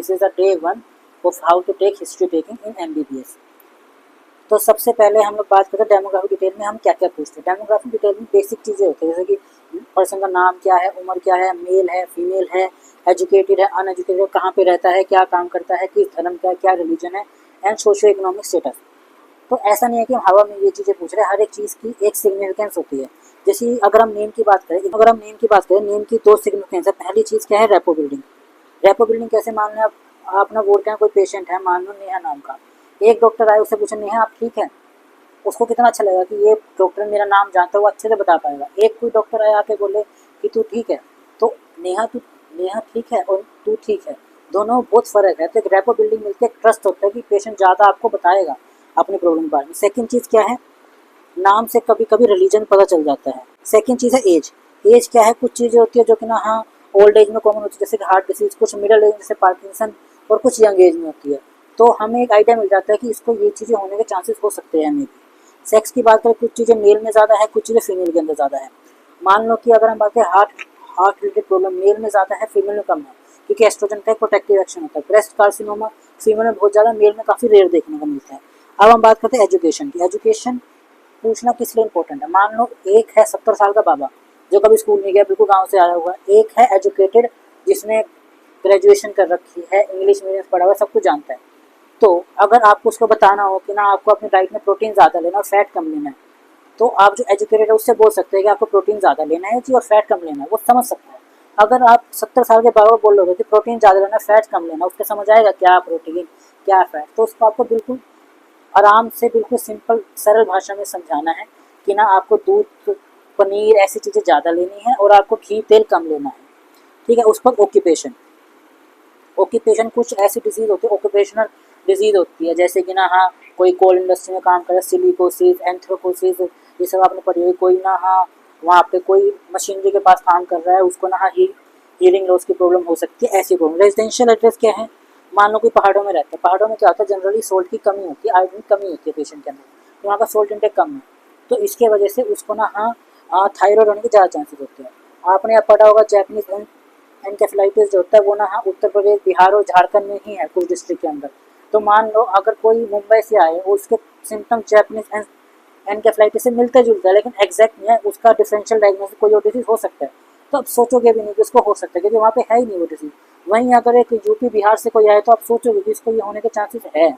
This is the day 1 of how to take history taking in MBBS। तो सबसे पहले हम लोग बात करते हैं डेमोग्राफिक डिटेल में हम क्या क्या पूछते हैं। डेमोग्राफिक डिटेल में बेसिक चीज़ें होती हैं, जैसे कि पर्सन का नाम क्या है, उम्र क्या है, मेल है, फीमेल है, एजुकेटेड है, अनएजुकेटेड है, कहाँ पे रहता है, क्या काम करता है, किस धर्म का है, क्या रिलीजन है, एंड सोशियो इकोनॉमिक स्टेटस। तो ऐसा नहीं है कि हम हवा में ये चीज़ें पूछ रहे हैं, हर एक चीज़ की एक सिग्निफिकेंस होती है। जैसे अगर हम नेम की बात करें, नेम की 2 सिग्निफिकेंस है। पहली चीज़ क्या है, रेपो बिल्डिंग। रेपो बिल्डिंग कैसे, मान लें आप ना बोलते हैं कोई पेशेंट है, मान लो नेहा नाम का, एक डॉक्टर आए, उससे पूछे नेहा आप ठीक है, उसको कितना अच्छा लगेगा कि ये डॉक्टर मेरा नाम जानता है, वो अच्छे से बता पाएगा। एक कोई डॉक्टर आया आके बोले कि तू ठीक है, तो नेहा ठीक है और तू ठीक है, दोनों बहुत फ़र्क है। तो एक रेपो बिल्डिंग मिलती है, एक ट्रस्ट होता है कि पेशेंट ज़्यादा आपको बताएगा अपनी प्रॉब्लम के बारे में। सेकंड चीज़ क्या है, नाम से कभी कभी रिलीजन पता चल जाता है। सेकंड चीज़ है एज। एज क्या है, कुछ चीज़ें होती है जो कि ना हाँ ओल्ड एज में कॉमन होती है, जैसे कि हार्ट डिसीज़, कुछ मिडिल एज जैसे पार्किंसन, और कुछ यंग एज में होती है। तो हमें एक आइडिया मिल जाता है कि इसको ये चीज़ें होने के चांसेस हो सकते हैं। हमें सेक्स की बात करें, कुछ चीज़ें मेल में ज़्यादा है, कुछ चीज़ें फीमेल के अंदर ज़्यादा है। मान लो कि अगर हम बात करें हार्ट रिलेटेड प्रॉब्लम मेल में ज़्यादा है, फीमेल में कम है, क्योंकि एस्ट्रोजन का एक प्रोटेक्टिव एक्शन होता है। ब्रेस्ट कार्सिनोमा फीमेल में बहुत ज़्यादा, मेल में काफ़ी रेयर देखने को मिलता है। अब हम बात करते हैं एजुकेशन की। एजुकेशन पूछना किस लिए इंपॉर्टेंट है। मान लो एक है 70 साल का बाबा जो कभी स्कूल नहीं गया, बिल्कुल गांव से आया हुआ, एक है एजुकेटेड जिसने ग्रेजुएशन कर रखी है, इंग्लिश मीडियम पढ़ा हुआ, सब कुछ जानता है। तो अगर आपको उसको बताना हो कि ना आपको अपनी डाइट में प्रोटीन ज़्यादा लेना और फैट कम लेना है, तो आप जो एजुकेटेड है उससे बोल सकते हैं कि आपको प्रोटीन ज़्यादा लेना है जी और फैट कम लेना है, वो समझ सकता है। अगर आप 70 साल के बाबा को बोल लोगे कि प्रोटीन ज़्यादा लेना, फैट कम लेना, उसके समझ आएगा क्या प्रोटीन क्या फैट। तो उसको आपको बिल्कुल आराम से, बिल्कुल सिंपल सरल भाषा में समझाना है कि ना आपको दूध पनीर ऐसी चीज़ें ज़्यादा लेनी है और आपको घी तेल कम लेना है। ठीक है। उस पर ऑक्यूपेशन कुछ ऐसी डिजीज़ होती है, ऑक्यूपेशनल डिजीज़ होती है, जैसे कि ना हाँ कोई कोल इंडस्ट्री में काम कर रहा है, सिलिकोसिस, एंथ्रोपोसिस, ये सब आपने पढ़ी हुई। कोई ना हाँ वहाँ पे कोई मशीनरी के पास काम कर रहा है, उसको ना हाँ हीयरिंग लॉस की प्रॉब्लम हो सकती है, ऐसी प्रॉब्लम। रेजिडेंशियल एड्रेस क्या है, मान लो कोई पहाड़ों में रहता है, पहाड़ों में क्या होता है, जनरली सोल्ट की कमी होती है, आयोडीन की कमी होती है पेशेंट के अंदर, तो वहाँ का सोल्ट इंटेक कम है, तो इसके वजह से उसको ना हाँ थायराइड होने के ज़्यादा चांसेस होते हैं। आपने अब पढ़ा होगा जैपनीज एनकेफेलाइटिस जो होता है वो ना हाँ उत्तर प्रदेश, बिहार और झारखंड में ही है, कुछ डिस्ट्रिक्ट के अंदर। तो मान लो अगर कोई मुंबई से आए और उसके सिम्टम जैपनीज एनकेफेलाइटिस से मिलते जुलते हैं, लेकिन एग्जैक्ट नहीं है, उसका डिफरेंशियल डायग्नोसिस कोई और डिजीज हो सकता है, तो आप सोचोगे भी नहीं कि इसको हो सकता है, क्योंकि वहाँ पे है ही नहीं वो डिजीज। वहीं अगर एक यूपी बिहार से कोई आए तो आप सोचोगे कि इसको ये होने के चांसेस है।